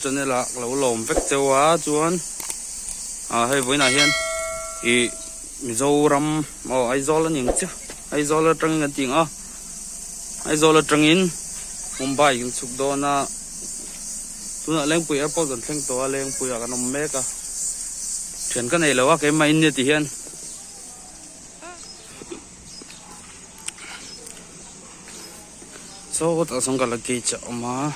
cho nên là lâu lồm vết châu á chuan hay với này hiền thì MIZORAM ai do là những chứ ai do là trăng ngân tiếng ai do là trăng in Mumbai yung suk do na tu na leng pui airport gan thleng to leng pui ka nom me ka thian ka nei lawa ke mai ni ti hian so ta song ka lagi cha ma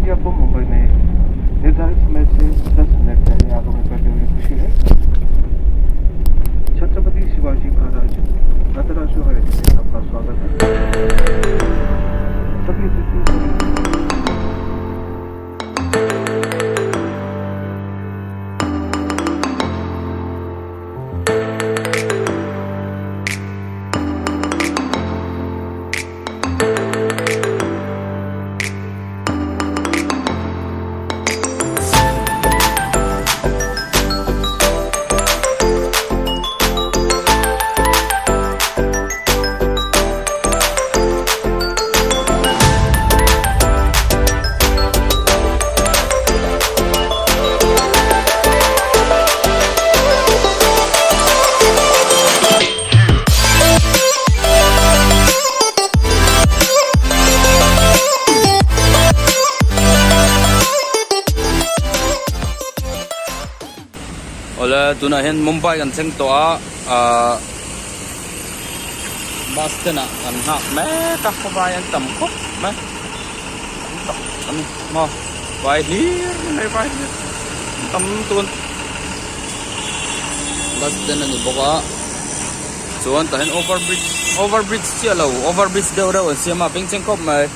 आपको मुंबई में निर्धारित समय से 10 मिनट पहले आगमन करते हुए खुशी है। छत्रपति शिवाजी महाराज अंतर्राष्ट्रीय हवाई अड्डे में आपका स्वागत है। सभी Ola tunahin Mumbai kan seng toa bus tên à gần hạ mẹ các có vài anh tầm khúc mẹ tầm mò vài liếc này vài tầm tuôn bus tên là gì bốc á chuan ta hen overbridge chia lâu overbridge đâu đâu xem mà ping cheng khop mai